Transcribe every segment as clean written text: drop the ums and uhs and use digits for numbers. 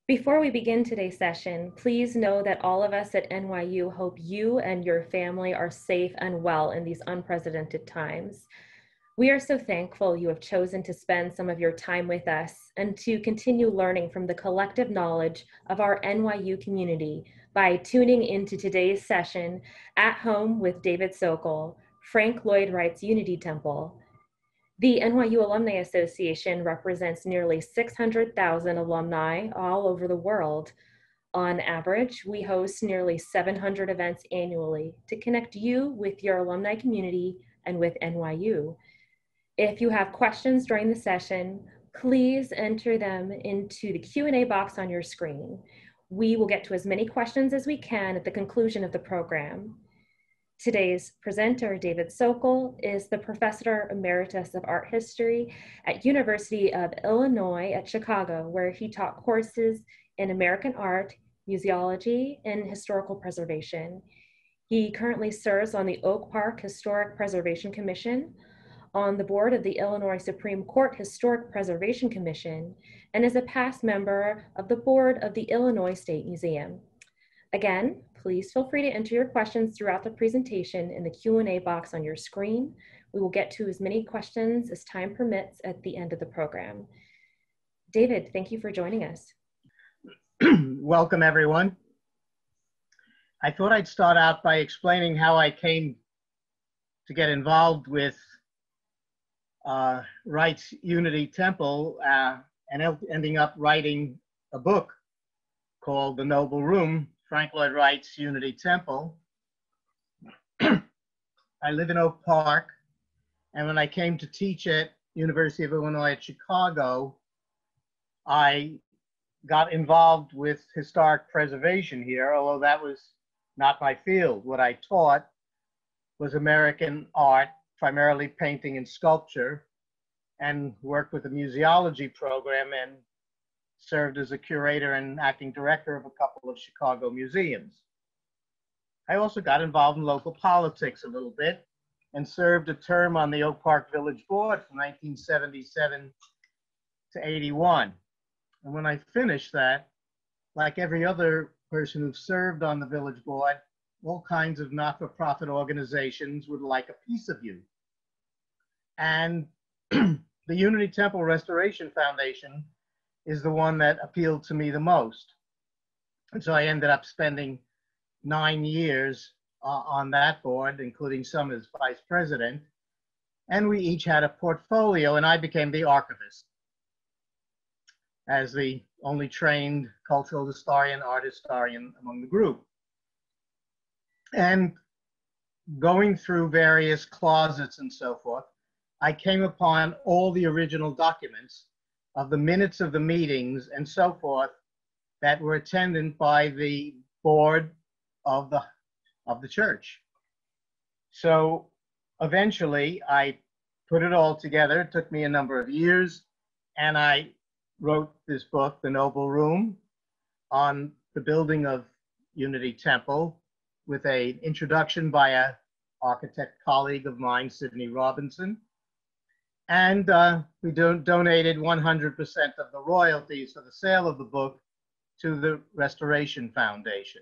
Before we begin today's session, please know that all of us at NYU hope you and your family are safe and well in these unprecedented times. We are so thankful you have chosen to spend some of your time with us and to continue learning from the collective knowledge of our NYU community by tuning into today's session, At Home with David Sokol, Frank Lloyd Wright's Unity Temple. The NYU Alumni Association represents nearly 600,000 alumni all over the world. On average, we host nearly 700 events annually to connect you with your alumni community and with NYU. If you have questions during the session, please enter them into the Q&A box on your screen. We will get to as many questions as we can at the conclusion of the program. Today's presenter, David Sokol, is the Professor Emeritus of Art History at University of Illinois at Chicago, where he taught courses in American art, museology, and historical preservation. He currently serves on the Oak Park Historic Preservation Commission, on the board of the Illinois Supreme Court Historic Preservation Commission, and is a past member of the board of the Illinois State Museum. Again, please feel free to enter your questions throughout the presentation in the Q&A box on your screen. We will get to as many questions as time permits at the end of the program. David, thank you for joining us. Welcome, everyone. I thought I'd start out by explaining how I came to get involved with Wright's Unity Temple and ending up writing a book called The Noble Room, Frank Lloyd Wright's Unity Temple. I live in Oak Park, and when I came to teach at University of Illinois at Chicago, I got involved with historic preservation here, although that was not my field. What I taught was American art, primarily painting and sculpture, and worked with a museology program and served as a curator and acting director of a couple of Chicago museums. I also got involved in local politics a little bit and served a term on the Oak Park Village Board from 1977 to 81. And when I finished that, like every other person who served on the village board, all kinds of not-for-profit organizations would like a piece of you. And the Unity Temple Restoration Foundation is the one that appealed to me the most. And so I ended up spending 9 years on that board, including some as vice president. And we each had a portfolio, and I became the archivist as the only trained cultural historian, art historian among the group. And going through various closets and so forth, I came upon all the original documents of the minutes of the meetings and so forth that were attended by the board of the church. So eventually I put it all together. It took me a number of years, and I wrote this book, The Noble Room, on the building of Unity Temple, with an introduction by an architect colleague of mine, Sidney Robinson. And we donated 100% of the royalties for the sale of the book to the Restoration Foundation.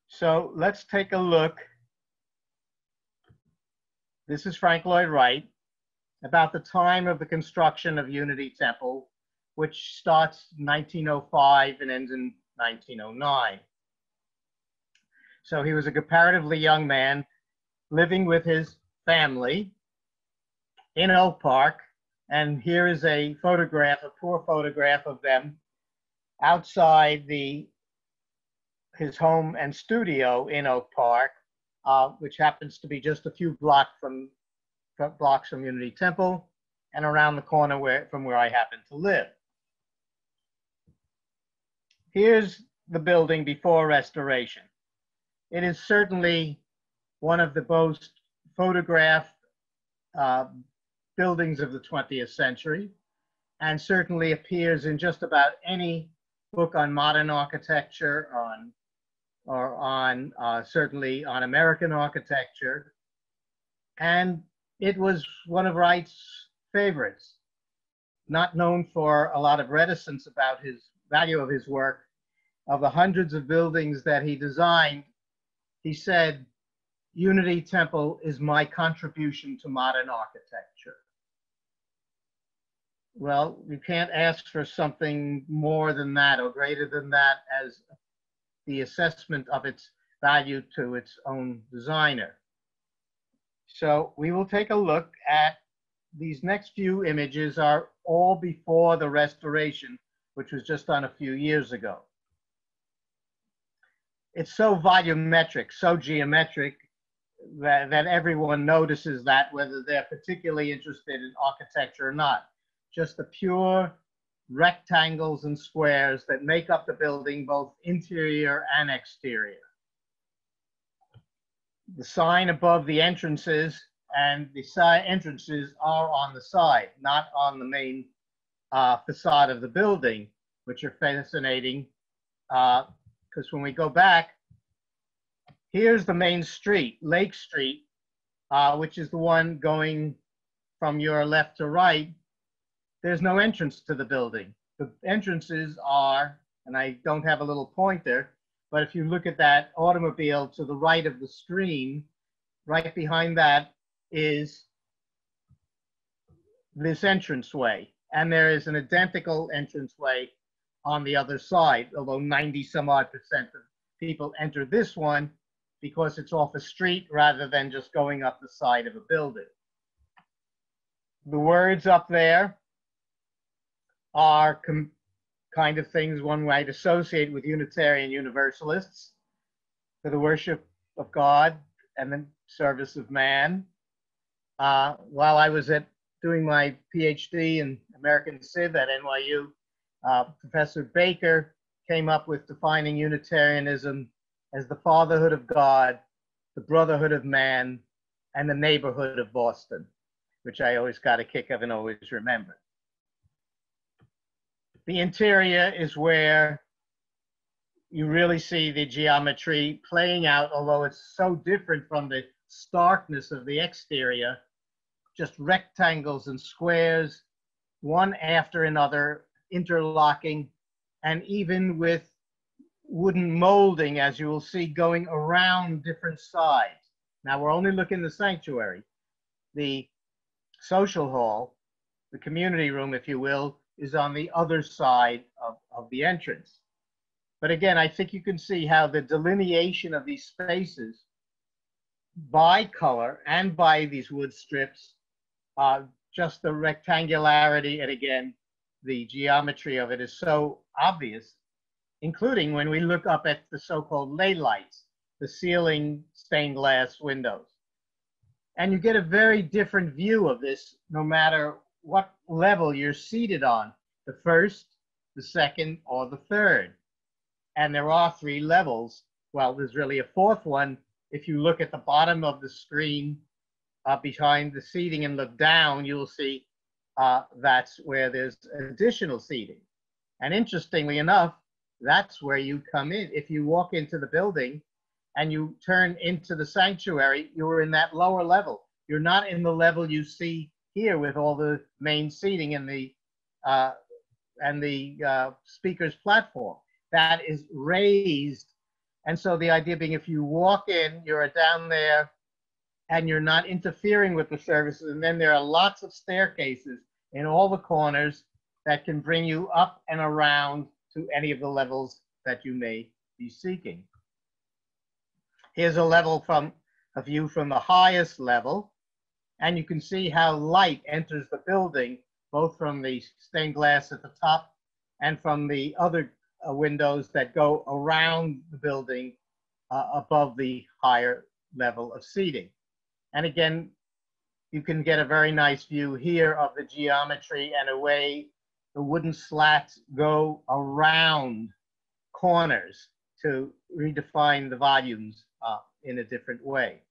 So let's take a look. This is Frank Lloyd Wright, about the time of the construction of Unity Temple, which starts in 1905 and ends in 1909. So he was a comparatively young man living with his family in Oak Park, and here is a photograph, a poor photograph of them outside his home and studio in Oak Park, which happens to be just a few blocks from Unity Temple and around the corner from where I happen to live. Here's the building before restoration. It is certainly one of the most photographed buildings of the 20th century, and certainly appears in just about any book on modern architecture, certainly on American architecture. And it was one of Wright's favorites, not known for a lot of reticence about his value of his work, of the hundreds of buildings that he designed, he said, "Unity Temple is my contribution to modern architecture." Well, you can't ask for something more than that or greater than that as the assessment of its value to its own designer. So we will take a look at these next few images are all before the restoration, which was just done a few years ago. It's so volumetric, so geometric that everyone notices that, whether they're particularly interested in architecture or not. Just the pure rectangles and squares that make up the building, both interior and exterior. The sign above the entrances and the side entrances are on the side, not on the main facade of the building, which are fascinating because when we go back, here's the main street, Lake Street, which is the one going from your left to right. There's no entrance to the building. The entrances are, and I don't have a little pointer, but if you look at that automobile to the right of the screen, right behind that is this entranceway. And there is an identical entranceway on the other side, although 90-some-odd% of people enter this one because it's off a street rather than just going up the side of a building. The words up there are kind of things one might associate with Unitarian Universalists: for the worship of God and the service of man. While I was doing my PhD in American Civ at NYU, Professor Baker came up with defining Unitarianism as the fatherhood of God, the brotherhood of man, and the neighborhood of Boston, which I always got a kick of and always remember. The interior is where you really see the geometry playing out, although it's so different from the starkness of the exterior, just rectangles and squares, one after another, interlocking, and even with wooden molding, as you will see, going around different sides. Now, we're only looking at the sanctuary. The social hall, the community room, if you will, is on the other side of the entrance. But again, I think you can see how the delineation of these spaces by color and by these wood strips, just the rectangularity and again, the geometry of it is so obvious, including when we look up at the so-called lay lights, the ceiling stained glass windows. And you get a very different view of this no matter what level you're seated on, the first, the second, or the third. And there are 3 levels. Well, there's really a 4th one. If you look at the bottom of the screen behind the seating and look down, you'll see that's where there's additional seating. And interestingly enough, that's where you come in. If you walk into the building and you turn into the sanctuary, you're in that lower level. You're not in the level you see here with all the main seating and the speaker's platform. That is raised. And so the idea being, if you walk in, you're down there and you're not interfering with the services. And then there are lots of staircases in all the corners that can bring you up and around to any of the levels that you may be seeking. Here's a view from the highest level. And you can see how light enters the building, both from the stained glass at the top and from the other windows that go around the building above the higher level of seating. And again, you can get a very nice view here of the geometry and a way the wooden slats go around corners to redefine the volumes in a different way.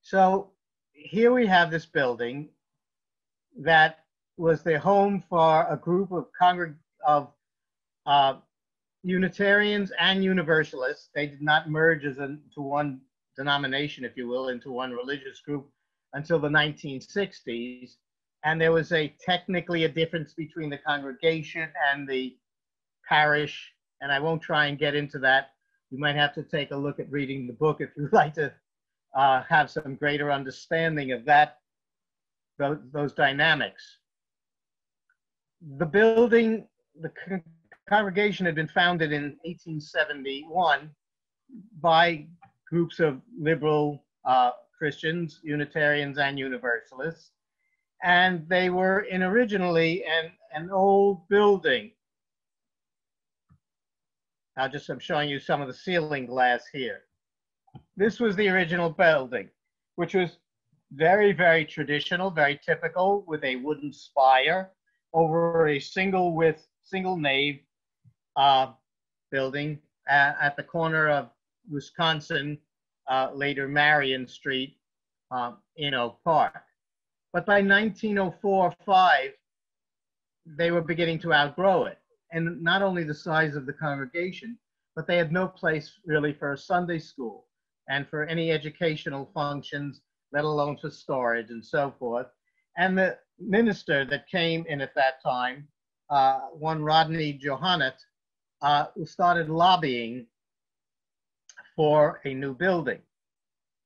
So here we have this building that was the home for a group of Unitarians and Universalists. They did not merge into one denomination, if you will, into one religious group until the 1960s. and there was technically a difference between the congregation and the parish, and I won't try and get into that. You might have to take a look at reading the book if you'd like to have some greater understanding of that, those dynamics. The building, the congregation had been founded in 1871 by groups of liberal Christians, Unitarians, and Universalists. And they were originally an old building. I'm showing you some of the ceiling glass here. This was the original building, which was very, very traditional, very typical, with a wooden spire over a single nave building at the corner of Wisconsin, later Marion Street, in Oak Park. But by 1904-05, they were beginning to outgrow it. And not only the size of the congregation, but they had no place really for a Sunday school and for any educational functions, let alone for storage and so forth. And the minister that came in at that time, one Rodney Johannett, started lobbying for a new building.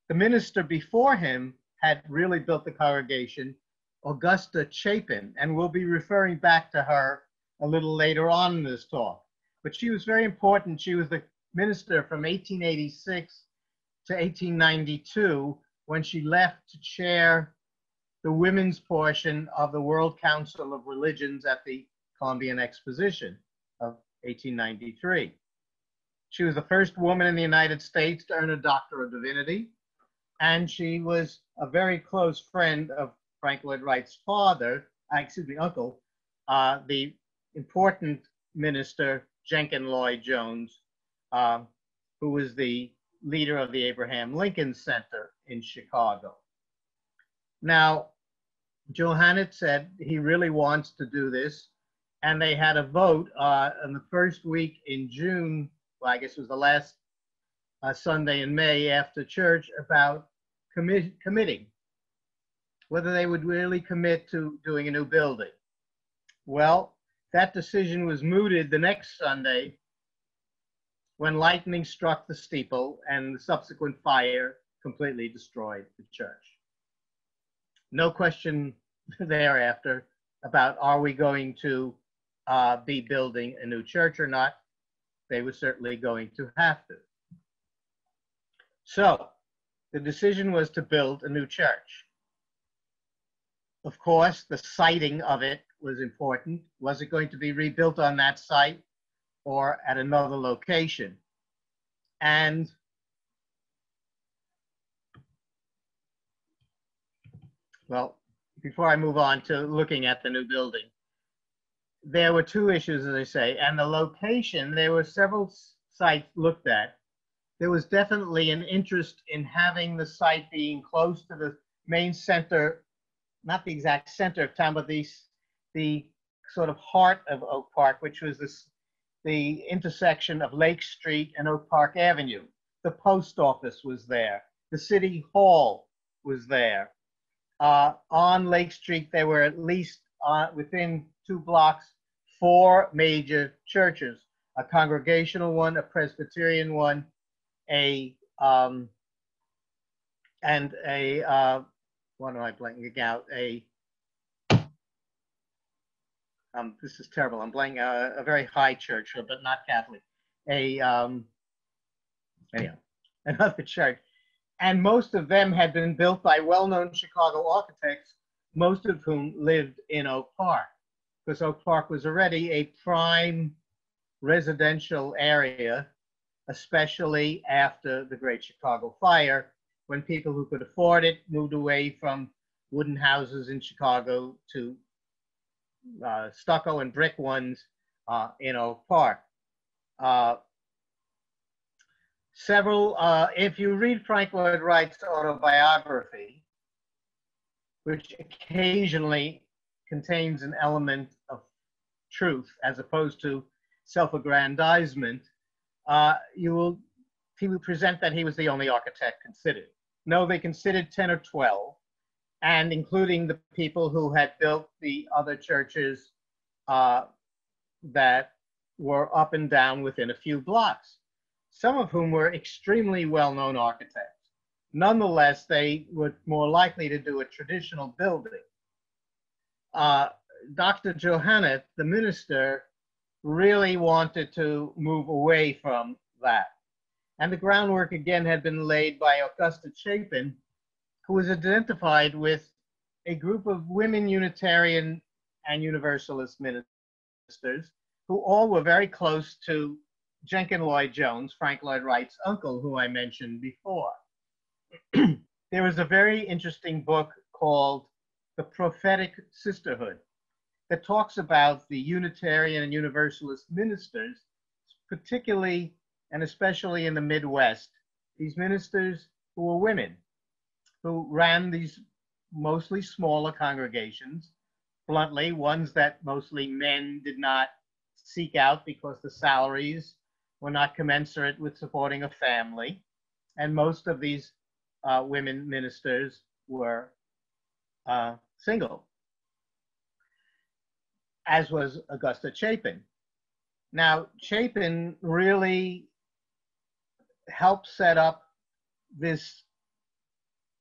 The minister before him had really built the congregation, Augusta Chapin, and we'll be referring back to her a little later on in this talk. But she was very important. She was the minister from 1886 to 1892, when she left to chair the women's portion of the World Council of Religions at the Columbian Exposition of 1893. She was the first woman in the United States to earn a Doctor of Divinity, and she was a very close friend of Frank Lloyd Wright's uncle, the important minister, Jenkin Lloyd Jones, who was the leader of the Abraham Lincoln Center in Chicago. Now, Johannett said he really wants to do this, and they had a vote in the first week in June, well, I guess it was the last Sunday in May after church, about committing, whether they would really commit to doing a new building. Well, that decision was mooted the next Sunday when lightning struck the steeple and the subsequent fire completely destroyed the church. No question thereafter about, are we going to be building a new church or not? They were certainly going to have to. So the decision was to build a new church. Of course, the siting of it was important. Was it going to be rebuilt on that site or at another location? And well, before I move on to looking at the new building, there were two issues, as I say, and the location. There were several sites looked at. There was definitely an interest in having the site being close to the main center, not the exact center of town, but the sort of heart of Oak Park, which was the intersection of Lake Street and Oak Park Avenue. The post office was there. The city hall was there. On Lake Street, there were at least within 2 blocks, 4 major churches: a Congregational one, a Presbyterian one, and a what am I blanking out? This is terrible. I'm blanking a very high church, but not Catholic. Anyhow, another church. And most of them had been built by well-known Chicago architects, most of whom lived in Oak Park, because Oak Park was already a prime residential area, especially after the Great Chicago Fire, when people who could afford it moved away from wooden houses in Chicago to stucco and brick ones in Oak Park. If you read Frank Lloyd Wright's autobiography, which occasionally contains an element of truth as opposed to self-aggrandizement, he would present that he was the only architect considered. No, they considered 10 or 12, and including the people who had built the other churches that were up and down within a few blocks, some of whom were extremely well-known architects. Nonetheless, they were more likely to do a traditional building. Dr. Johanna, the minister, really wanted to move away from that. And the groundwork again had been laid by Augusta Chapin, who was identified with a group of women Unitarian and Universalist ministers who all were very close to Jenkin Lloyd Jones, Frank Lloyd Wright's uncle, who I mentioned before. There was a very interesting book called The Prophetic Sisterhood that talks about the Unitarian and Universalist ministers, particularly and especially in the Midwest, these ministers who were women, who ran these mostly smaller congregations, bluntly, ones that mostly men did not seek out because the salaries were not commensurate with supporting a family. And most of these women ministers were single, as was Augusta Chapin. Now, Chapin really helped set up this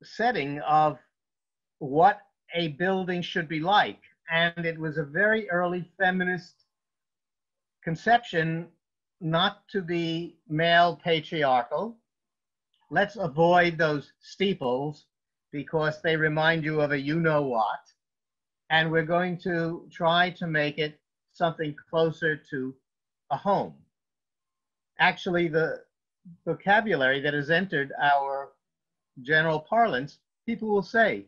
setting of what a building should be like. And it was a very early feminist conception, not to be male patriarchal. Let's avoid those steeples because they remind you of a you-know-what. And we're going to try to make it something closer to a home. Actually, the vocabulary that has entered our general parlance, people will say,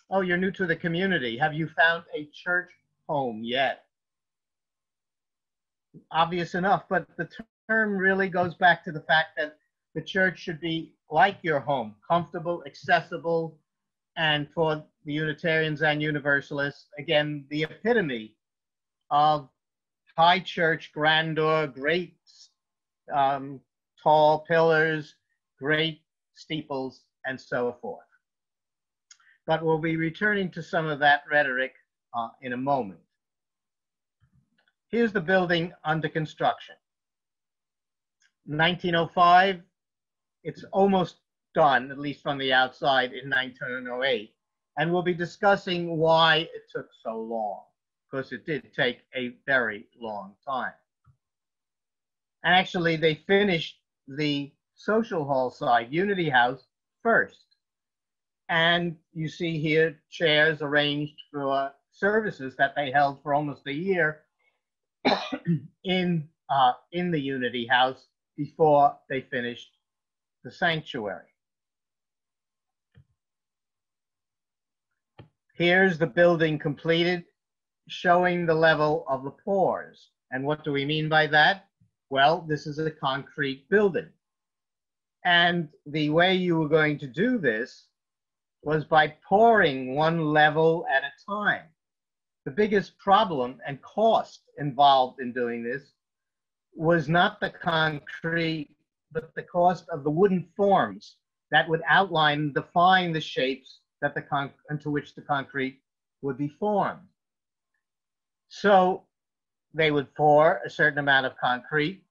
oh, you're new to the community. Have you found a church home yet? Obvious enough, but the term really goes back to the fact that the church should be like your home, comfortable, accessible, and for the Unitarians and Universalists, again, the epitome of high church grandeur, great tall pillars, great steeples, and so forth. But we'll be returning to some of that rhetoric in a moment. Here's the building under construction. 1905, it's almost done, at least from the outside, in 1908. And we'll be discussing why it took so long, because it did take a very long time. And actually, they finished the social hall side, Unity House, first. And you see here chairs arranged for services that they held for almost a year in the Unity House before they finished the sanctuary. Here's the building completed, showing the level of the pores. And what do we mean by that? Well, this is a concrete building. And the way you were going to do this was by pouring one level at a time. The biggest problem and cost involved in doing this was not the concrete, but the cost of the wooden forms that would outline and define the shapes that into which the concrete would be formed. So they would pour a certain amount of concrete,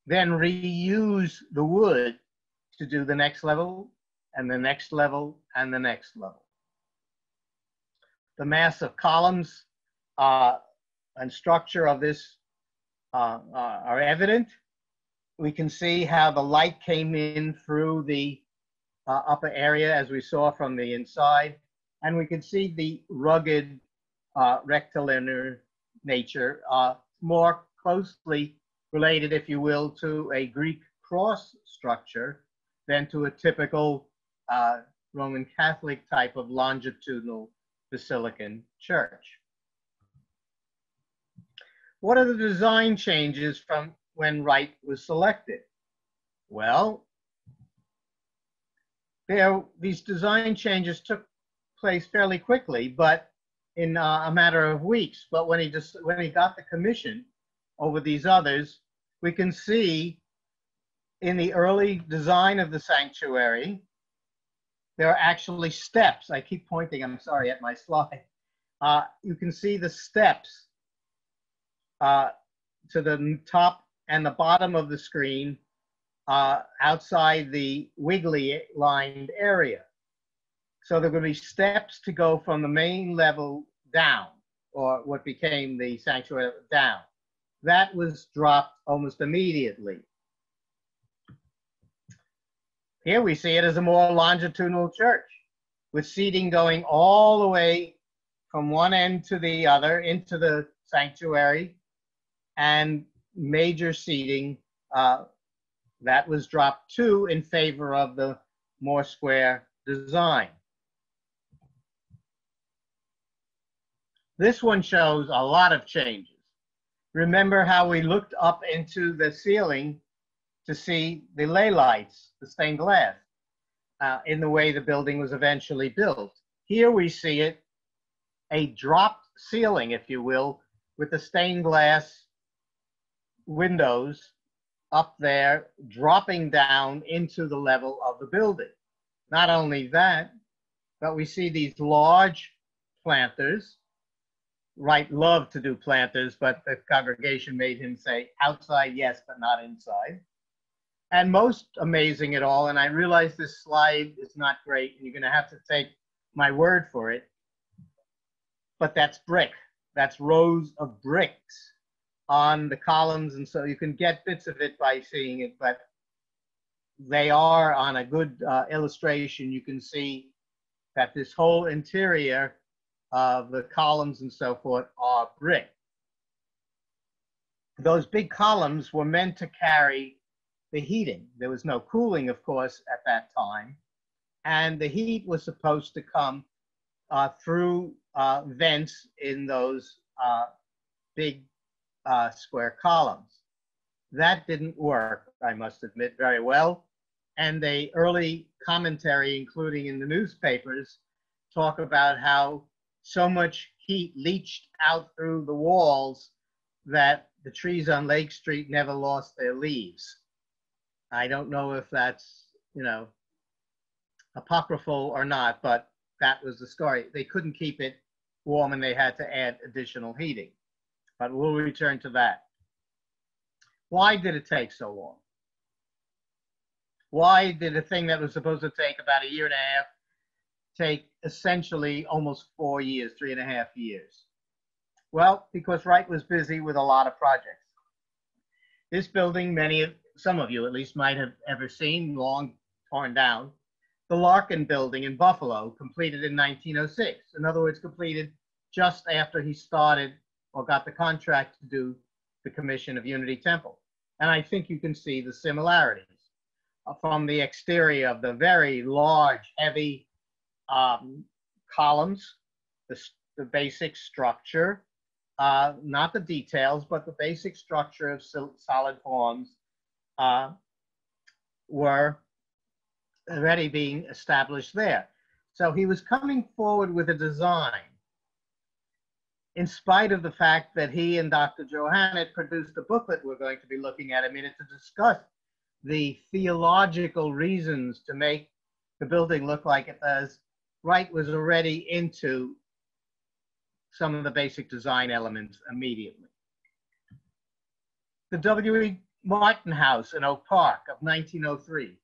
then reuse the wood to do the next level and the next level and the next level. The mass of columns and structure of this are evident. We can see how the light came in through the upper area, as we saw from the inside, and we can see the rugged rectilinear nature, more closely related, if you will, to a Greek cross structure than to a typical Roman Catholic type of longitudinal basilican church. What are the design changes from when Wright was selected? Well, these design changes took place fairly quickly, but in a matter of weeks. But when he got the commission over these others, we can see in the early design of the sanctuary there are actually steps. I keep pointing, I'm sorry, at my slide. You can see the steps to the top and the bottom of the screen outside the wiggly lined area. So there are going to be steps to go from the main level down, or what became the sanctuary down. That was dropped almost immediately. Here we see it as a more longitudinal church, with seating going all the way from one end to the other into the sanctuary, and major seating that was dropped too in favor of the more square design. This one shows a lot of changes. Remember how we looked up into the ceiling to see the ley lights, the stained glass, in the way the building was eventually built. Here we see it, a dropped ceiling, if you will, with the stained glass windows up there, dropping down into the level of the building. Not only that, but we see these large planters. Wright loved to do planters, but the congregation made him say outside, yes, but not inside. And most amazing at all, and I realize this slide is not great, and you're going to have to take my word for it, but that's brick. That's rows of bricks on the columns, and so you can get bits of it by seeing it, but they are on a good illustration. You can see that this whole interior of the columns and so forth are brick. Those big columns were meant to carry the heating. There was no cooling, of course, at that time, and the heat was supposed to come through vents in those big square columns. That didn't work, I must admit, very well. And the early commentary, including in the newspapers, talk about how so much heat leached out through the walls that the trees on Lake Street never lost their leaves. I don't know if that's, you know, apocryphal or not, but that was the story. They couldn't keep it warm and they had to add additional heating. But we'll return to that. Why did it take so long? Why did a thing that was supposed to take about 1.5 years take essentially almost 4 years, 3.5 years? Well, because Wright was busy with a lot of projects. This building, some of you at least might have ever seen, long torn down. The Larkin Building in Buffalo, completed in 1906. In other words, completed just after he started or got the contract to do the commission of Unity Temple. And I think you can see the similarities from the exterior of the very large, heavy columns, the basic structure, not the details, but the basic structure of solid forms were already being established there. So he was coming forward with a design, in spite of the fact that he and Dr. Johann had produced a booklet we're going to be looking at in a minute to discuss the theological reasons to make the building look like it does. Wright was already into some of the basic design elements immediately. The W.E. Martin House in Oak Park of 1903.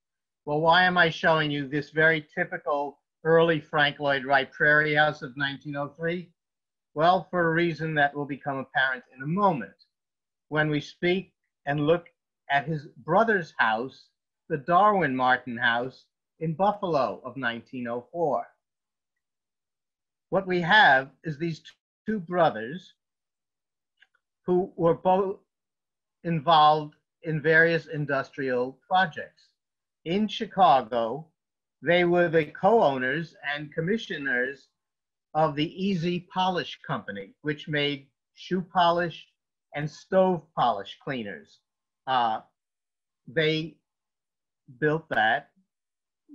Well, why am I showing you this very typical early Frank Lloyd Wright Prairie House of 1903? Well, for a reason that will become apparent in a moment when we speak and look at his brother's house, the Darwin Martin House in Buffalo of 1904. What we have is these two brothers who were both involved in various industrial projects. In Chicago, they were the co-owners and commissioners of the Easy Polish Company, which made shoe polish and stove polish cleaners. They built that.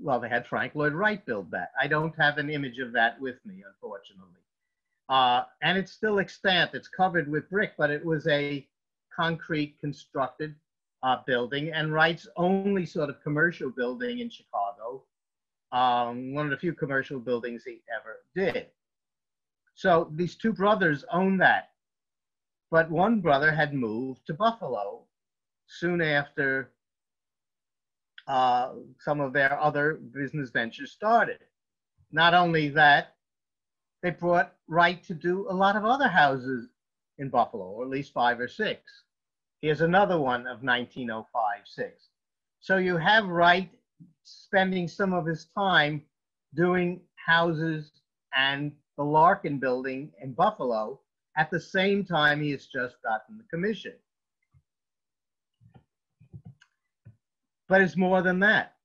Well, they had Frank Lloyd Wright build that. I don't have an image of that with me, unfortunately. And it's still extant. It's covered with brick, but it was a concrete constructed building, and Wright's only sort of commercial building in Chicago. one of the few commercial buildings he ever did. So these two brothers owned that. But one brother had moved to Buffalo soon after some of their other business ventures started. Not only that, they brought Wright to do a lot of other houses in Buffalo, or at least 5 or 6. Here's another one of 1905-6. So you have Wright spending some of his time doing houses and the Larkin Building in Buffalo at the same time he has just gotten the commission. But it's more than that.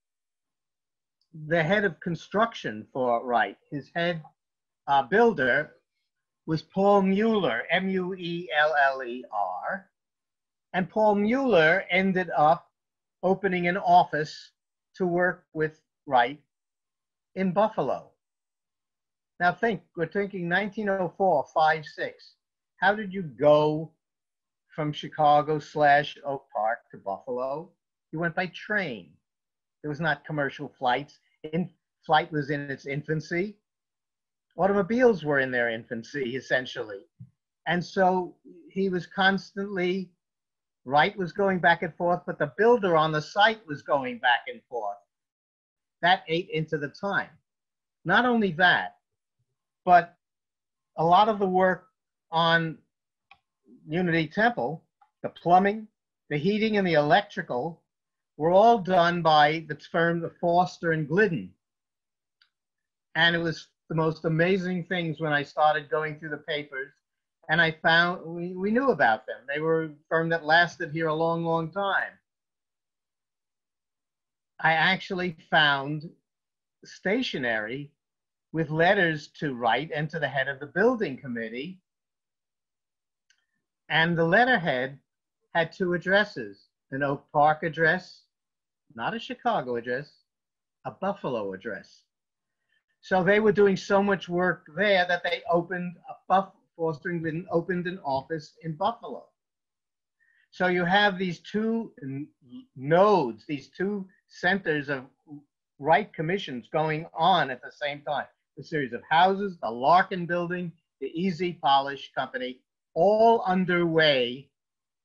The head of construction for Wright, his head builder, was Paul Mueller, M-U-E-L-L-E-R. And Paul Mueller ended up opening an office to work with Wright in Buffalo. Now think, we're thinking 1904, 5, 6. How did you go from Chicago/Oak Park to Buffalo? You went by train. There was not commercial flights. Flight was in its infancy. Automobiles were in their infancy, essentially. And so he was constantly, Wright was going back and forth, but the builder on the site was going back and forth. That ate into the time. Not only that, but a lot of the work on Unity Temple, the plumbing, the heating, and the electrical were all done by the firm of Foster and Glidden. And it was the most amazing things when I started going through the papers, and I found we knew about them. They were a firm that lasted here a long, long time. I actually found stationery with letters to Wright and to the head of the building committee. And the letterhead had 2 addresses, an Oak Park address, not a Chicago address, a Buffalo address. So they were doing so much work there that they opened Foster and Glidden opened an office in Buffalo. So you have these 2 nodes, these 2 centers of Wright commissions going on at the same time. A series of houses, the Larkin Building, the Easy Polish Company, all underway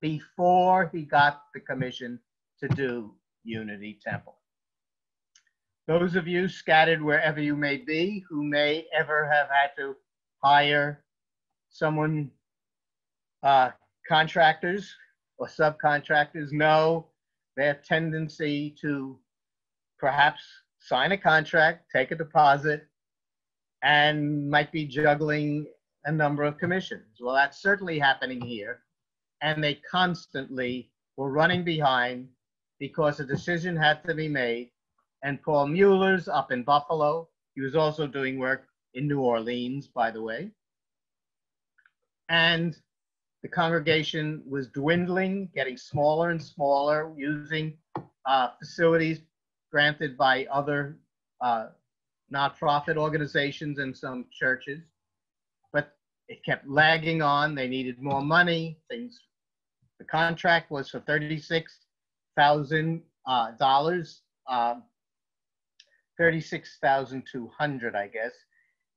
before he got the commission to do Unity Temple. Those of you scattered wherever you may be, who may ever have had to hire someone, contractors or subcontractors, know their tendency to perhaps sign a contract, take a deposit, and might be juggling a number of commissions. Well, that's certainly happening here. And they constantly were running behind because a decision had to be made. And Paul Mueller's up in Buffalo. He was also doing work in New Orleans, by the way. And the congregation was dwindling, getting smaller and smaller, using facilities granted by other nonprofit organizations and some churches. But it kept lagging on. They needed more money. The contract was for $36,000, $36,200, I guess.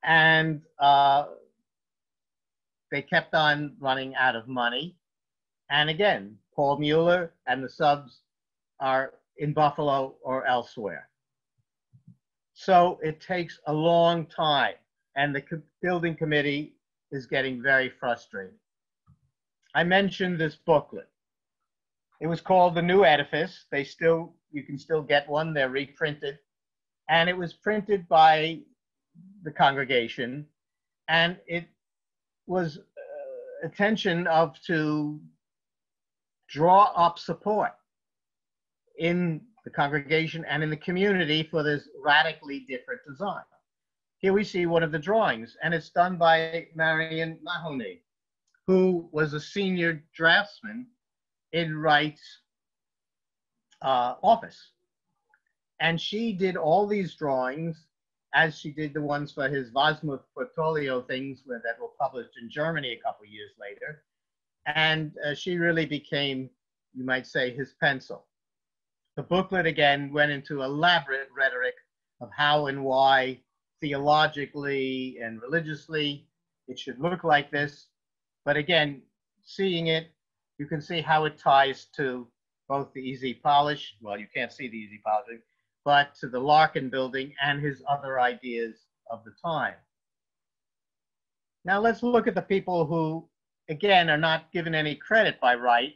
And they kept on running out of money. And again, Paul Mueller and the subs are in Buffalo or elsewhere. So it takes a long time, and the building committee is getting very frustrated. I mentioned this booklet. It was called The New Edifice. You can still get one. They're reprinted. And it was printed by the congregation, and it was attention to draw up support in the congregation and in the community for this radically different design. Here we see one of the drawings, and it's done by Marion Mahoney, who was a senior draftsman in Wright's office. And she did all these drawings, as she did the ones for his Wasmuth portfolio things that were published in Germany a couple years later. And she really became, you might say, his pencil. The booklet, again, went into elaborate rhetoric of how and why theologically and religiously it should look like this. But again, seeing it, you can see how it ties to both the easy polish, well, you can't see the easy polishing, but to the Larkin Building and his other ideas of the time. Now let's look at the people who, again, are not given any credit by Wright,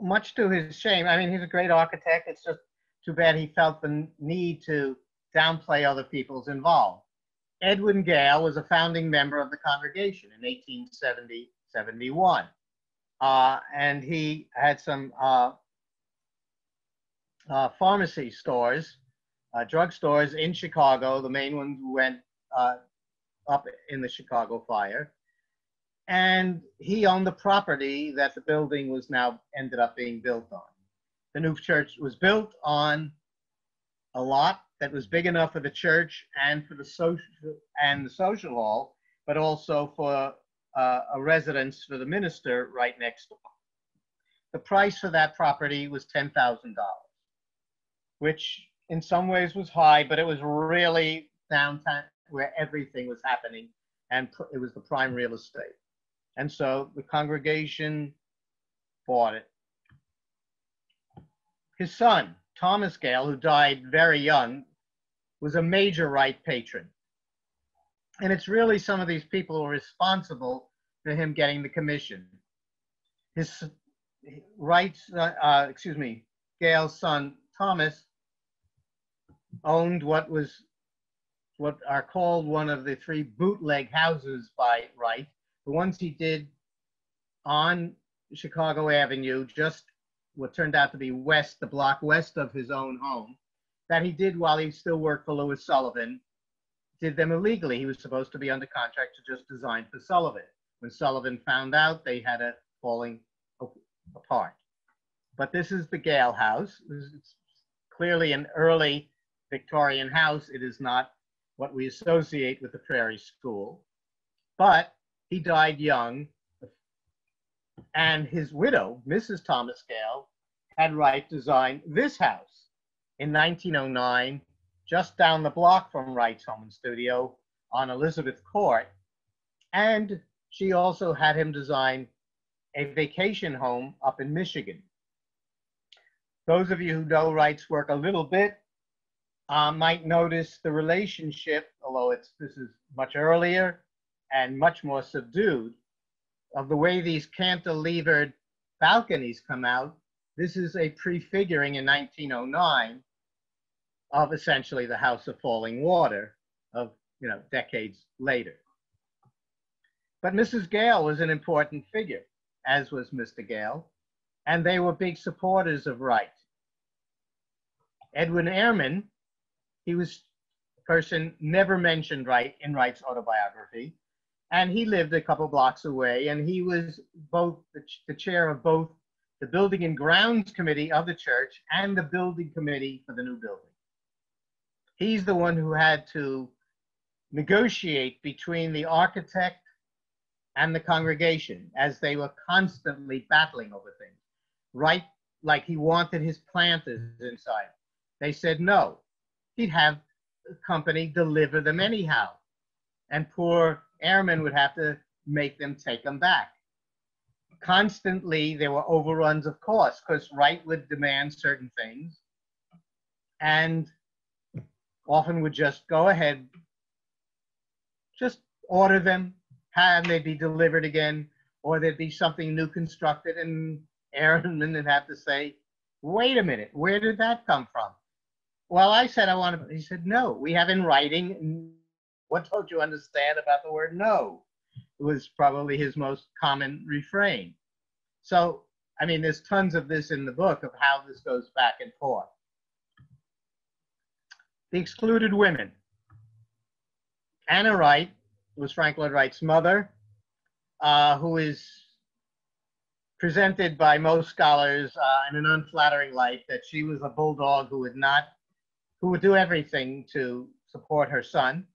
much to his shame. I mean, he's a great architect. It's just too bad he felt the need to downplay other people's involved. Edwin Gale was a founding member of the congregation in 1870-71. And he had some pharmacy stores, drugstores in Chicago. The main ones went up in the Chicago fire. And he owned the property that the building was now ended up being built on. The new church was built on a lot that was big enough for the church and for the social hall, but also for a residence for the minister right next door. The price for that property was $10,000, which in some ways was high, but it was really downtown where everything was happening, and it was the prime real estate. And so the congregation bought it. His son, Thomas Gale, who died very young, was a major Wright patron. And it's really some of these people who are responsible for him getting the commission. His Gale's son, Thomas, owned what are called one of the three bootleg houses by Wright. The ones he did on Chicago Avenue, just what turned out to be west, the block west of his own home, that he did while he still worked for Louis Sullivan, did them illegally. He was supposed to be under contract to just design for Sullivan. When Sullivan found out, they had it falling apart. But this is the Gale house. It's clearly an early Victorian house. It is not what we associate with the Prairie School. But he died young, and his widow, Mrs. Thomas Gale, had Wright design this house in 1909, just down the block from Wright's home and studio on Elizabeth Court. And she also had him design a vacation home up in Michigan. Those of you who know Wright's work a little bit might notice the relationship, although this is much earlier and much more subdued, of the way these cantilevered balconies come out. This is a prefiguring in 1909 of essentially the House of Falling Water of, decades later. But Mrs. Gale was an important figure, as was Mr. Gale, and they were big supporters of Wright. Edwin Ehrman, he was a person never mentioned in Wright's autobiography, and he lived a couple blocks away, and he was both the chair of both the Building and Grounds Committee of the church and the Building Committee for the new building. He's the one who had to negotiate between the architect and the congregation as they were constantly battling over things. Wright, like he wanted his planters inside. They said no. He'd have the company deliver them anyhow. And poor Ehrman would have to make them take them back. Constantly, there were overruns of costs because Wright would demand certain things and often would just go ahead, just order them, and they'd be delivered again, or there'd be something new constructed, and Ehrman would have to say, wait a minute, where did that come from? Well, I said, he said, no, we have in writing. What don't you understand about the word no? It was probably his most common refrain. So, I mean, there's tons of this in the book of how this goes back and forth. The excluded women. Anna Wright was Frank Lloyd Wright's mother, who is presented by most scholars in an unflattering light, that she was a bulldog who would do everything to support her son.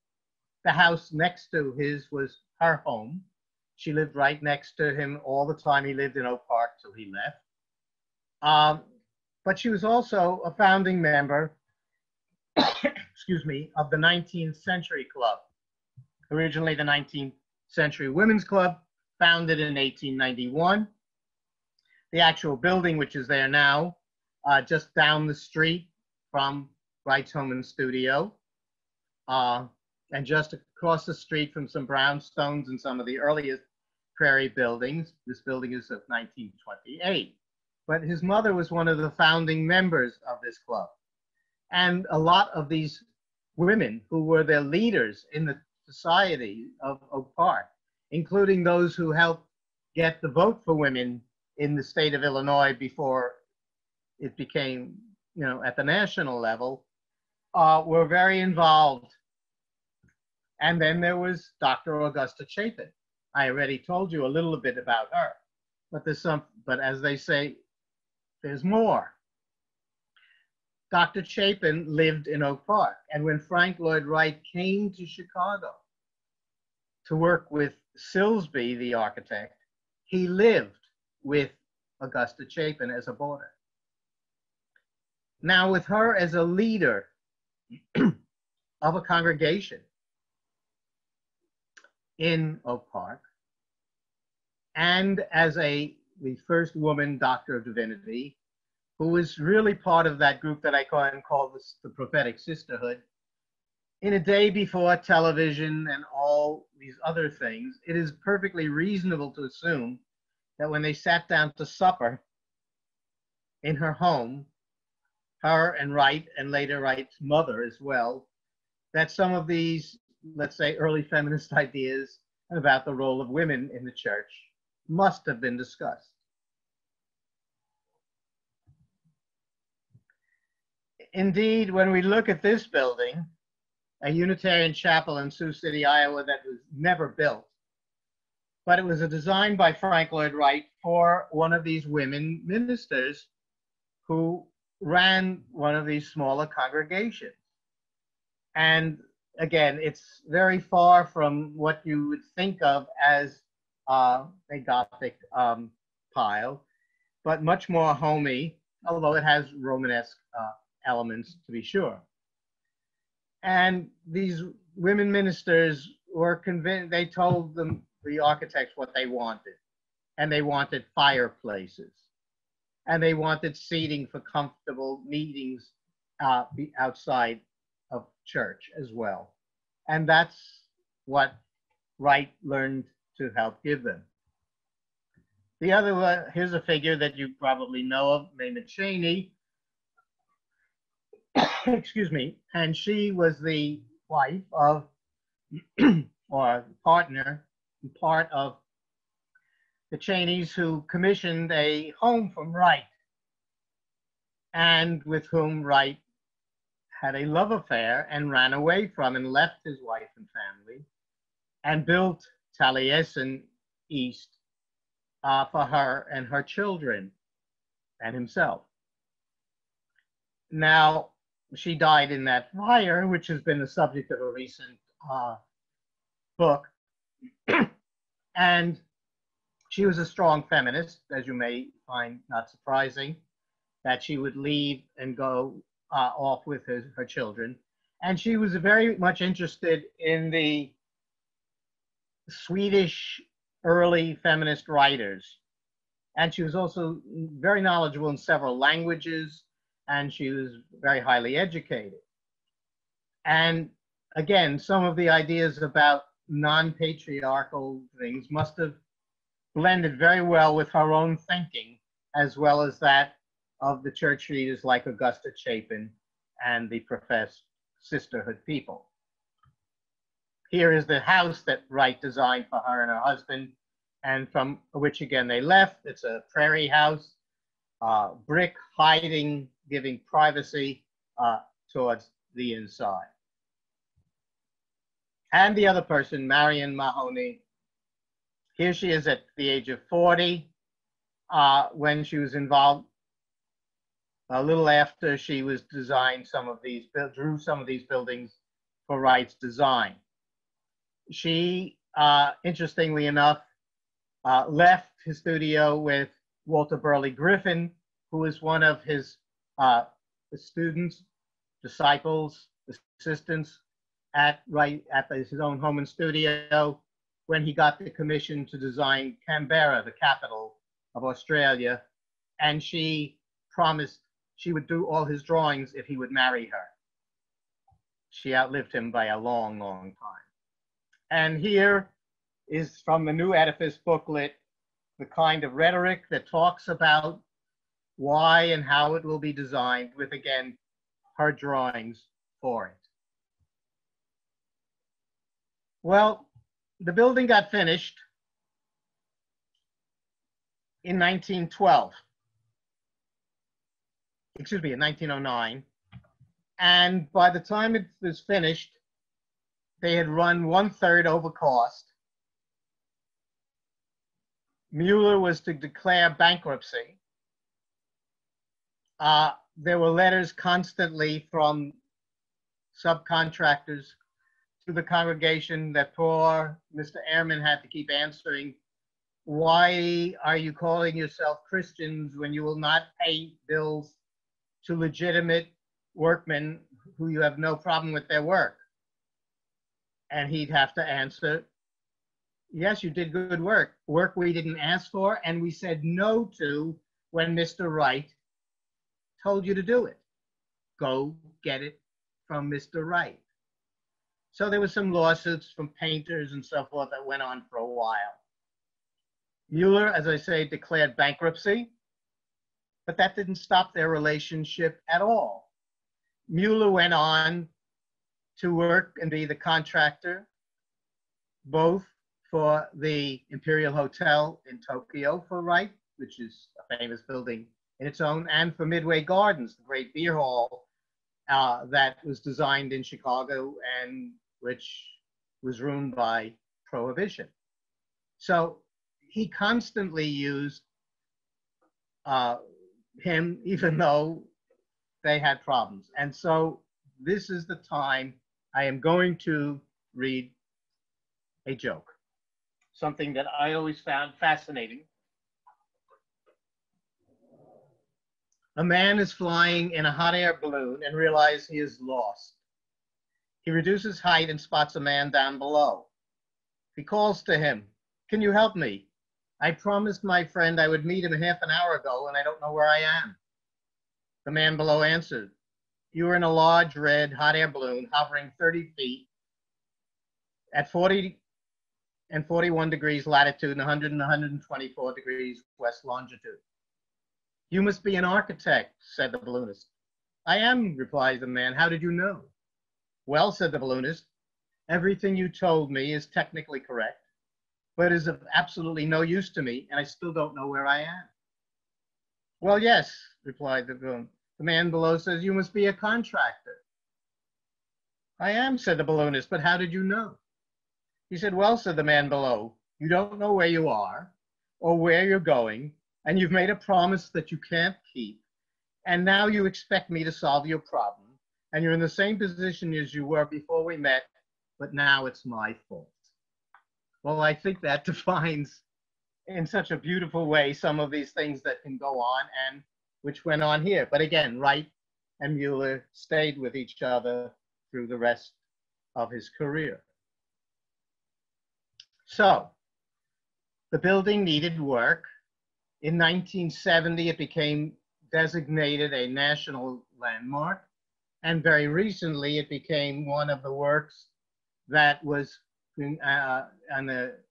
The house next to his was her home. She lived right next to him all the time. He lived in Oak Park till he left. But she was also a founding member excuse me, of the 19th Century Club. Originally the 19th Century Women's Club, founded in 1891. The actual building, which is there now, just down the street from Wright's home and studio, and just across the street from some brownstones and some of the earliest Prairie buildings. This building is of 1928. But his mother was one of the founding members of this club. And a lot of these women who were their leaders in the society of Oak Park, including those who helped get the vote for women in the state of Illinois before it became, at the national level, were very involved. And then there was Dr. Augusta Chapin. I already told you a little bit about her, but as they say, there's more. Dr. Chapin lived in Oak Park, and when Frank Lloyd Wright came to Chicago to work with Silsby, the architect, he lived with Augusta Chapin as a boarder. Now, with her as a leader of a congregation in Oak Park, and as the first woman doctor of divinity, who was really part of that group that I call the Prophetic Sisterhood, in a day before television and all these other things, it is perfectly reasonable to assume that when they sat down to supper in her home, her and Wright, and later Wright's mother as well, that some of these, let's say, early feminist ideas about the role of women in the church must have been discussed. Indeed, when we look at this building, a Unitarian chapel in Sioux City, Iowa, that was never built, but it was a design by Frank Lloyd Wright for one of these women ministers who ran one of these smaller congregations. And again, it's very far from what you would think of as a Gothic pile, but much more homey, although it has Romanesque elements to be sure. And these women ministers were convinced, they told them, the architects, what they wanted. And they wanted fireplaces. And they wanted seating for comfortable meetings outside of church as well. And that's what Wright learned to help give them. The other one, here's a figure that you probably know of, Maymond Cheney. Excuse me. And she was the wife of, or partner, part of the Cheneys, who commissioned a home from Wright, and with whom Wright had a love affair and ran away from and left his wife and family and built Taliesin East for her and her children and himself. Now, she died in that fire, which has been the subject of a recent book. And she was a strong feminist, as you may find not surprising, that she would leave and go off with her children. And she was very much interested in the Swedish early feminist writers. And she was also very knowledgeable in several languages, and she was very highly educated. And again, some of the ideas about non-patriarchal things must have blended very well with her own thinking, as well as that of the church leaders like Augusta Chapin and the professed sisterhood people. Here is the house that Wright designed for her and her husband, and from which again they left. It's a prairie house, brick hiding, giving privacy towards the inside. And the other person, Marion Mahoney, here she is at the age of 40, when she was involved a little after she was designed some of these, drew some of these buildings for Wright's design. She, interestingly enough, left his studio with Walter Burley Griffin, who was one of his students, disciples, assistants right at his own home and studio when he got the commission to design Canberra, the capital of Australia, and she promised she would do all his drawings if he would marry her. She outlived him by a long, long time. And here is from the new Edifice booklet, the kind of rhetoric that talks about why and how it will be designed with, again, her drawings for it. Well, the building got finished in 1912. Excuse me, in 1909. And by the time it was finished, they had run 1/3 over cost. Mueller was to declare bankruptcy. There were letters constantly from subcontractors to the congregation that poor Mr. Ehrman had to keep answering. Why are you calling yourself Christians when you will not pay bills to legitimate workmen who you have no problem with their work? And he'd have to answer, yes, you did good work. Work we didn't ask for and we said no to when Mr. Wright told you to do it. Go get it from Mr. Wright. So there were some lawsuits from painters and so forth that went on for a while. Mueller, as I say, declared bankruptcy, but that didn't stop their relationship at all. Mueller went on to work and be the contractor, both for the Imperial Hotel in Tokyo for Wright, which is a famous building in its own, and for Midway Gardens, the great beer hall that was designed in Chicago and which was ruined by Prohibition. So he constantly used him, even though they had problems. And so this is the time I am going to read a joke, something that I always found fascinating. A man is flying in a hot air balloon and realizes he is lost. He reduces height and spots a man down below. He calls to him, "Can you help me? I promised my friend I would meet him half an hour ago and I don't know where I am." The man below answered, "You are in a large red hot air balloon hovering 30 feet at 40 and 41 degrees latitude and 100 and 124 degrees west longitude." "You must be an architect," said the balloonist. "I am," replied the man. "How did you know?" "Well," said the balloonist, "everything you told me is technically correct, but is of absolutely no use to me, and I still don't know where I am." "Well, yes," replied the balloon. The man below says, "You must be a contractor." "I am," said the balloonist, "but how did you know?" He said, "Well," said the man below, "you don't know where you are or where you're going, and you've made a promise that you can't keep, and now you expect me to solve your problem, and you're in the same position as you were before we met, but now it's my fault." Well, I think that defines in such a beautiful way some of these things that can go on and which went on here. But again, Wright and Mueller stayed with each other through the rest of his career. So the building needed work. In 1970, it became designated a national landmark. And very recently, it became one of the works that was on the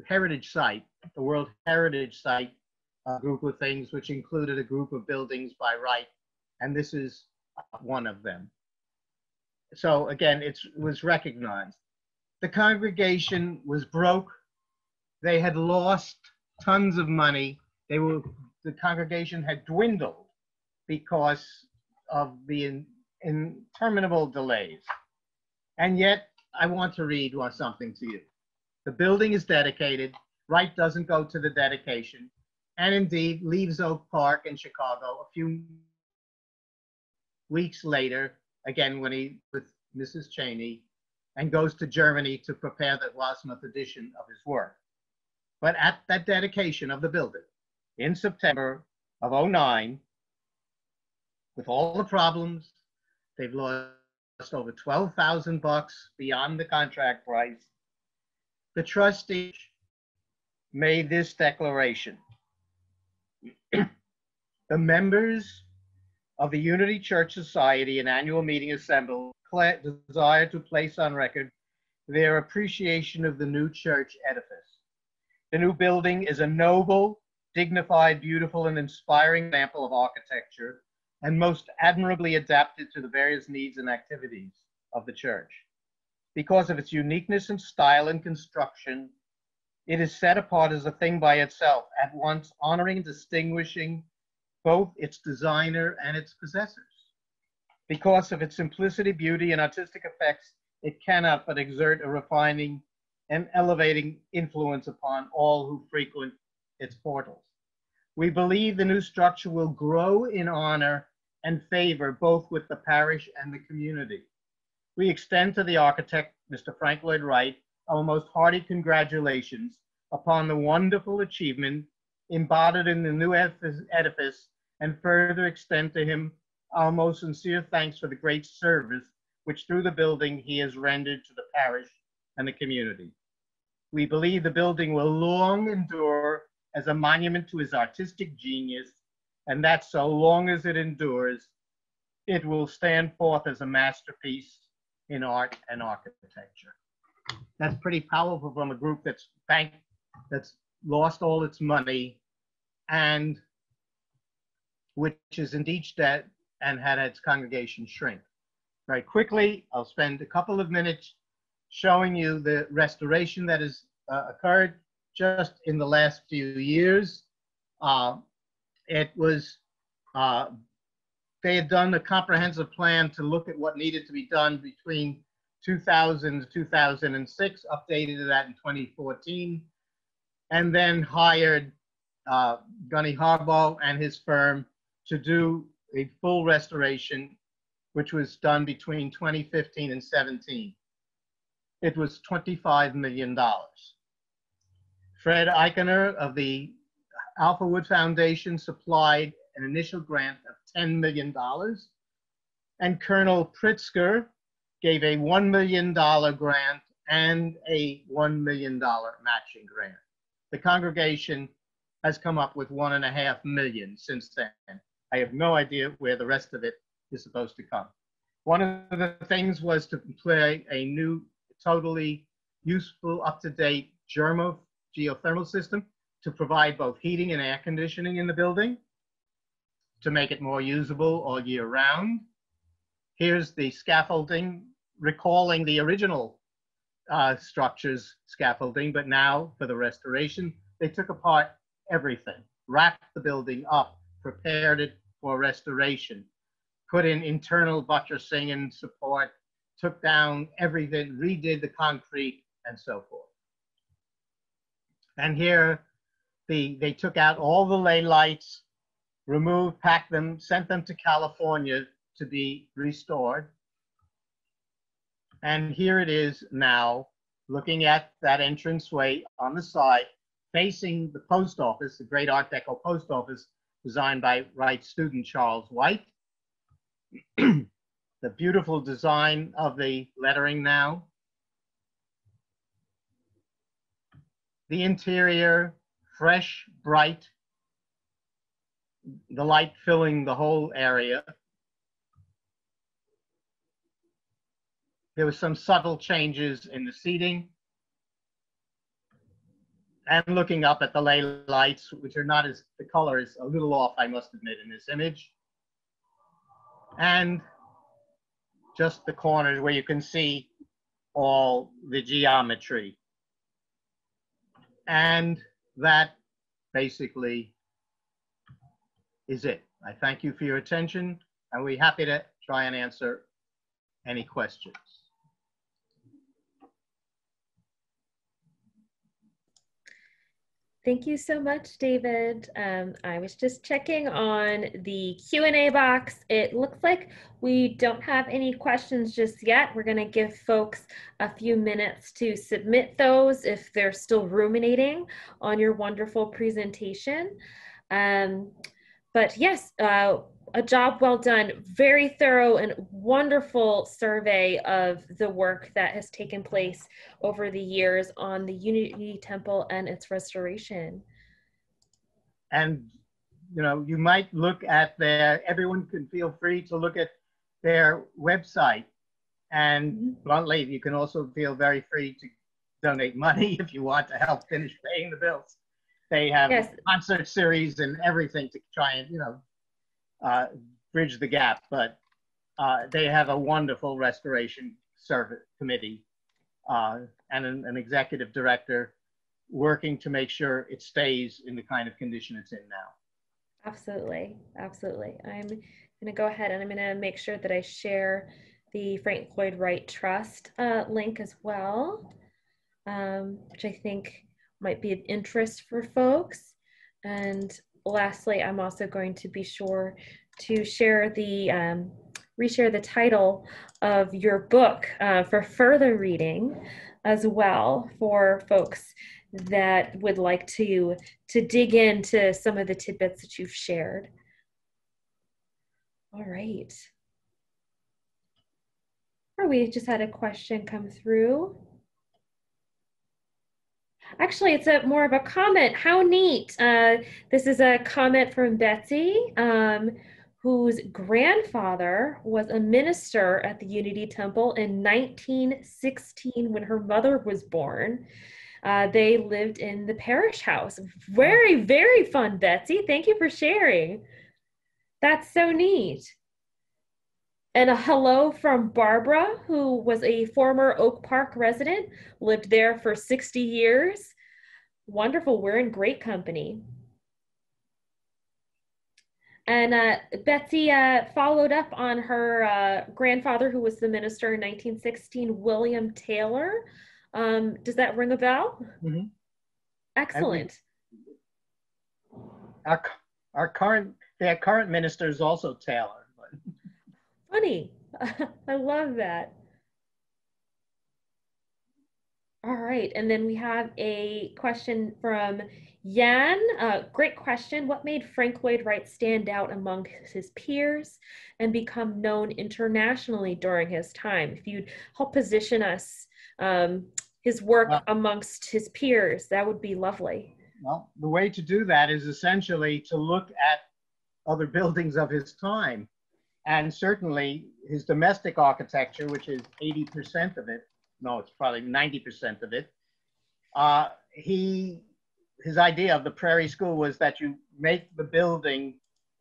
heritage site, the World Heritage Site group of things, which included a group of buildings by Wright, and this is one of them. So again, it was recognized. The congregation was broke. They had lost tons of money. The congregation had dwindled because of the interminable delays. And yet, I want to read something to you. The building is dedicated. Wright doesn't go to the dedication, and indeed leaves Oak Park in Chicago a few weeks later, again when he with Mrs. Cheney, and goes to Germany to prepare the Wasmuth edition of his work. But at that dedication of the building in September of '09, with all the problems, They've lost over $12,000 beyond the contract price. The trustee made this declaration. The members of the Unity Church Society and annual meeting assembled desire to place on record their appreciation of the new church edifice. The new building is a noble, dignified, beautiful, and inspiring example of architecture and most admirably adapted to the various needs and activities of the church. Because of its uniqueness in style and construction, it is set apart as a thing by itself, at once honoring and distinguishing both its designer and its possessors. Because of its simplicity, beauty, and artistic effects, it cannot but exert a refining and elevating influence upon all who frequent its portals. We believe the new structure will grow in honor and favor both with the parish and the community. We extend to the architect, Mr. Frank Lloyd Wright, our most hearty congratulations upon the wonderful achievement embodied in the new edifice, and further extend to him our most sincere thanks for the great service which through the building he has rendered to the parish and the community. We believe the building will long endure as a monument to his artistic genius, and that so long as it endures, it will stand forth as a masterpiece in art and architecture. That's pretty powerful from a group that's lost all its money and which is in deep debt and had its congregation shrink. Very quickly, I'll spend a couple of minutes showing you the restoration that has occurred just in the last few years. They had done a comprehensive plan to look at what needed to be done between 2000 to 2006, updated that in 2014, and then hired Gunny Harbaugh and his firm to do a full restoration, which was done between 2015 and 17. It was $25 million. Fred Eichener of the Alpha Wood Foundation supplied an initial grant of $10 million, and Colonel Pritzker gave a $1 million grant and a $1 million matching grant. The congregation has come up with $1.5 million since then. I have no idea where the rest of it is supposed to come. One of the things was to play a new, totally useful, up-to-date geothermal system to provide both heating and air conditioning in the building, to make it more usable all year round. Here's the scaffolding, recalling the original structure's scaffolding, but now for the restoration, they took apart everything, wrapped the building up, prepared it for restoration, put in internal buttressing and support, took down everything, redid the concrete, and so forth. And here, they took out all the ley lights, removed, packed them, sent them to California to be restored. And here it is now, looking at that entranceway on the side, facing the post office, the great Art Deco post office, designed by Wright's student Charles White. The beautiful design of the lettering now. The interior, fresh, bright, the light filling the whole area. There were some subtle changes in the seating. And looking up at the ley lights, which are not as, the color is a little off, I must admit, in this image. And just the corners where you can see all the geometry. And that basically is it. I thank you for your attention, and we're happy to try and answer any questions. Thank you so much, David. I was just checking on the Q&A box. It looks like we don't have any questions just yet. We're going to give folks a few minutes to submit those if they're still ruminating on your wonderful presentation. But yes, a job well done. Very thorough and wonderful survey of the work that has taken place over the years on the Unity Temple and its restoration. And, you know, you might look at everyone can feel free to look at their website. And bluntly, you can also feel very free to donate money if you want to help finish paying the bills. They have concert series and everything to try and, you know, bridge the gap. But they have a wonderful restoration service committee and an executive director working to make sure it stays in the kind of condition it's in now. Absolutely, absolutely. I'm going to go ahead and I'm going to make sure that I share the Frank Lloyd Wright Trust link as well, which I think might be of interest for folks. And lastly, I'm also going to be sure to share the reshare the title of your book for further reading as well for folks that would like to dig into some of the tidbits that you've shared. All right. We just had a question come through. Actually, it's more of a comment. How neat. This is a comment from Betsy, whose grandfather was a minister at the Unity Temple in 1916 when her mother was born. They lived in the parish house. Very, very fun, Betsy. Thank you for sharing. That's so neat. And a hello from Barbara, who was a former Oak Park resident, lived there for 60 years. Wonderful, we're in great company. And Betsy followed up on her grandfather, who was the minister in 1916, William Taylor. Does that ring a bell? Mm-hmm. Excellent. Our current minister is also Taylor. Funny. I love that. All right. And then we have a question from Yan. Great question. What made Frank Lloyd Wright stand out among his peers and become known internationally during his time? If you'd help position us, his work amongst his peers, that would be lovely. Well, the way to do that is essentially to look at other buildings of his time. And certainly his domestic architecture, which is 80% of it, no, it's probably 90% of it. His idea of the Prairie School was that you make the building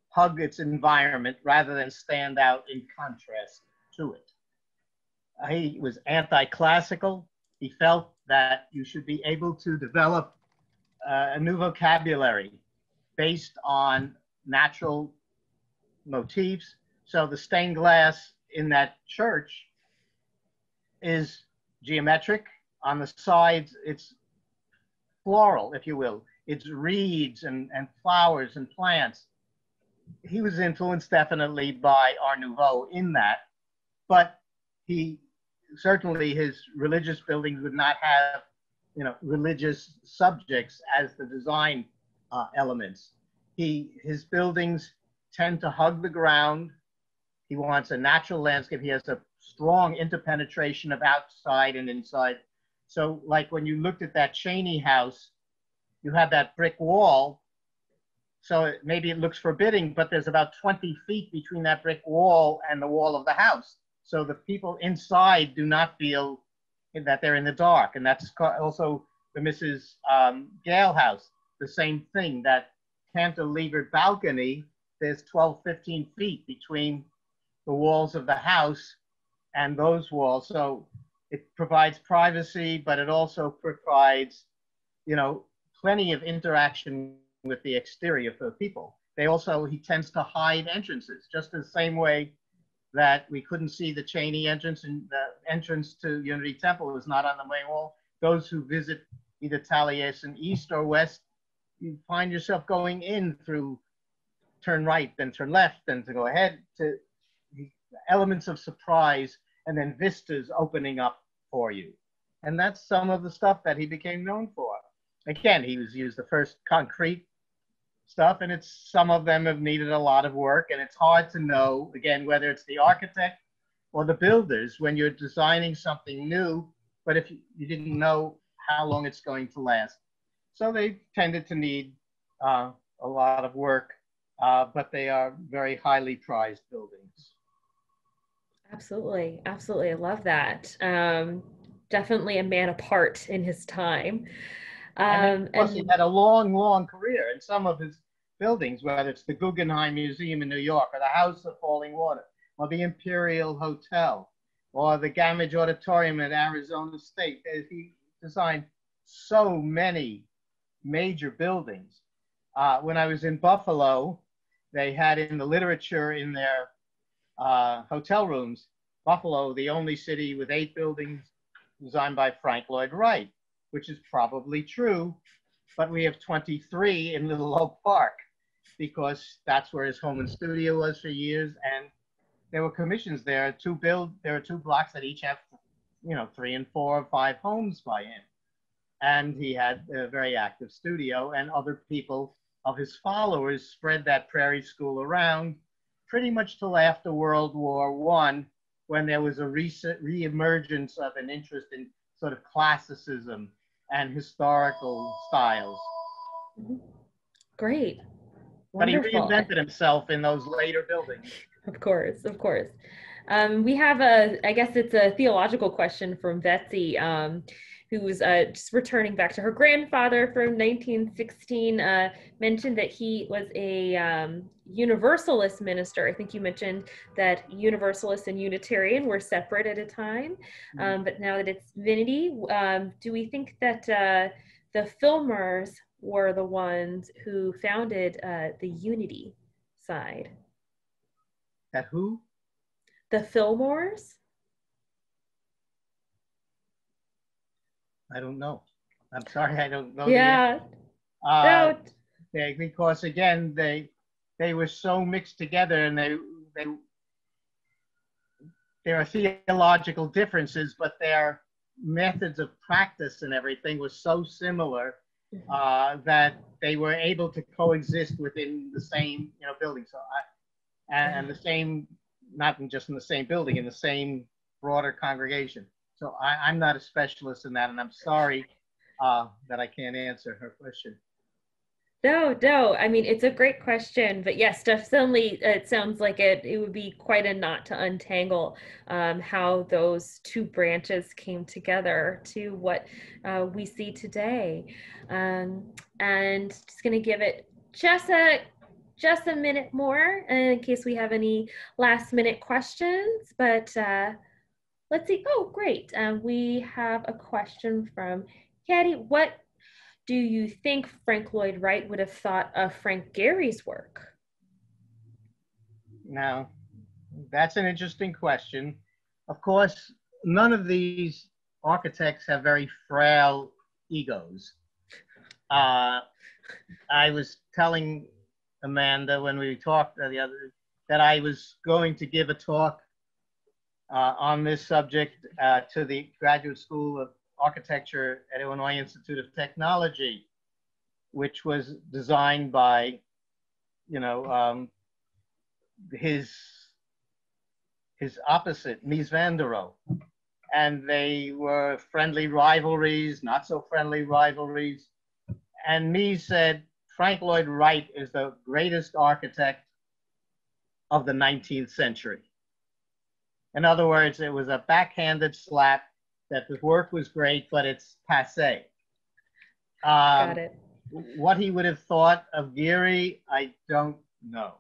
hug its environment rather than stand out in contrast to it. He was anti-classical. He felt that you should be able to develop a new vocabulary based on natural motifs. So the stained glass in that church is geometric. On the sides, it's floral, if you will. It's reeds and flowers and plants. He was influenced definitely by Art Nouveau in that, but certainly his religious buildings would not have, you know, religious subjects as the design elements. His buildings tend to hug the ground. He wants a natural landscape. He has a strong interpenetration of outside and inside. So like when you looked at that Cheney house, you have that brick wall. So maybe it looks forbidding, but there's about 20 feet between that brick wall and the wall of the house. So the people inside do not feel that they're in the dark. And that's also the Mrs. Gale house, the same thing, that cantilevered balcony, there's 12, 15 feet between the walls of the house and those walls. So it provides privacy, but it also provides, you know, plenty of interaction with the exterior for the people. He tends to hide entrances, just the same way that we couldn't see the Cheney entrance, and the entrance to Unity Temple was not on the main wall. Those who visit either Taliesin East or West, you find yourself going in through turn right, then turn left, then to go ahead, to elements of surprise, and then vistas opening up for you. And that's some of the stuff that he became known for. Again, he used the first concrete stuff, and some of them have needed a lot of work, and it's hard to know, again, whether it's the architect or the builders when you're designing something new, but if you didn't know how long it's going to last. So they tended to need a lot of work, but they are very highly prized buildings. Absolutely. Absolutely. I love that. Definitely a man apart in his time. And of course, he had a long, long career in some of his buildings, whether it's the Guggenheim Museum in New York, or the House of Falling Water, or the Imperial Hotel, or the Gamage Auditorium at Arizona State. He designed so many major buildings. When I was in Buffalo, they had in the literature in their hotel rooms, Buffalo, the only city with 8 buildings designed by Frank Lloyd Wright, which is probably true, but we have 23 in Little Oak Park because that's where his home and studio was for years. And there were commissions there there are 2 blocks that each have, 3 and 4 or 5 homes by him. And he had a very active studio, and other people of his followers spread that Prairie School around pretty much till after World War I, when there was a recent reemergence of an interest in sort of classicism and historical styles. Great. Wonderful. But he reinvented himself in those later buildings. Of course, of course. We have I guess it's a theological question from Betsy, who's just returning back to her grandfather from 1916, mentioned that he was a Universalist minister. I think you mentioned that Universalist and Unitarian were separate at a time, but now that it's Vinity, do we think that the Filmers were the ones who founded the Unity side? That who? The Fillmores? I don't know. I'm sorry, I don't know. Yeah. Because again, they were so mixed together, and there are theological differences, but their methods of practice and everything was so similar that they were able to coexist within the same building. So and the same, not just in the same building, in the same broader congregation. So I'm not a specialist in that, and I'm sorry that I can't answer her question. No. I mean, it's a great question, but yes, definitely, it sounds like it would be quite a knot to untangle how those 2 branches came together to what we see today. And just going to give it just a minute more in case we have any last minute questions, but let's see. Oh, great. We have a question from Katie. What do you think Frank Lloyd Wright would have thought of Frank Gehry's work? Now, that's an interesting question. Of course, none of these architects have very frail egos. I was telling Amanda when we talked that I was going to give a talk on this subject to the Graduate School of Architecture at Illinois Institute of Technology, which was designed by, his opposite, Mies van der Rohe. And they were friendly rivalries, not so friendly rivalries. And Mies said, Frank Lloyd Wright is the greatest architect of the 19th century. In other words, it was a backhanded slap that the work was great, but it's passé. Got it. What he would have thought of Gehry, I don't know.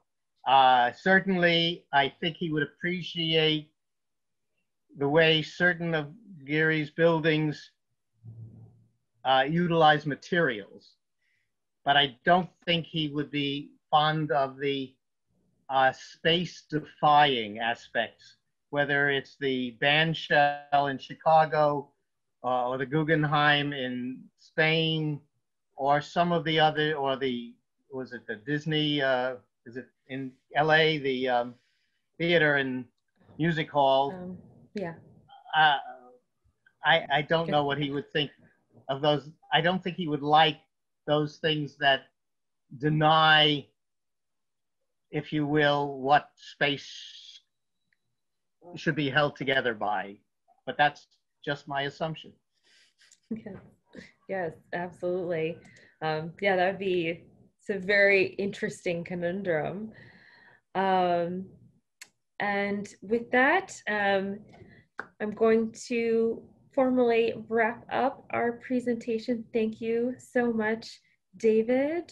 Certainly, I think he would appreciate the way certain of Gehry's buildings utilize materials, but I don't think he would be fond of the space-defying aspects, whether it's the Bandshell in Chicago or the Guggenheim in Spain, or some of the other, or the Disney, is it in LA, the theater and music hall? Yeah. I don't know what he would think of those. I don't think he would like those things that deny, if you will, what space should be held together by. But that's just my assumption. Yes, yes, absolutely. Yeah, that would be, it's a very interesting conundrum. And with that, I'm going to formally wrap up our presentation. Thank you so much, David.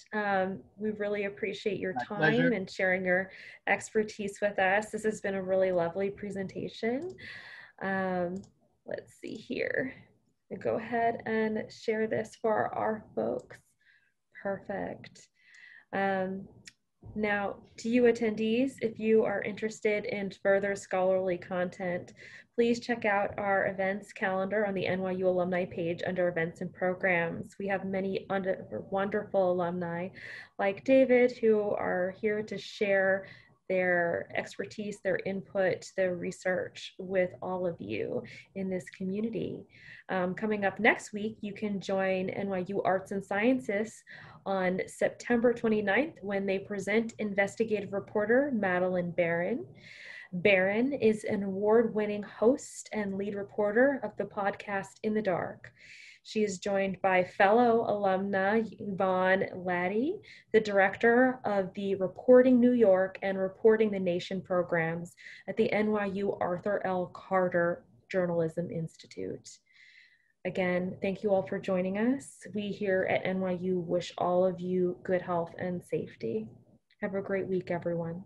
We really appreciate your My time pleasure. and sharing your expertise with us. This has been a really lovely presentation. Let's see here. I'll go ahead and share this for our folks. Perfect. Now, to you attendees, if you are interested in further scholarly content, please check out our events calendar on the NYU alumni page under events and programs. We have many wonderful alumni like David who are here to share their expertise, their input, their research with all of you in this community. Coming up next week, you can join NYU Arts and Sciences on September 29th when they present investigative reporter Madeline Barron. Barron is an award-winning host and lead reporter of the podcast In the Dark. She is joined by fellow alumna Yvonne Laddie, the director of the Reporting New York and Reporting the Nation programs at the NYU Arthur L. Carter Journalism Institute. Again, thank you all for joining us. We here at NYU wish all of you good health and safety. Have a great week, everyone.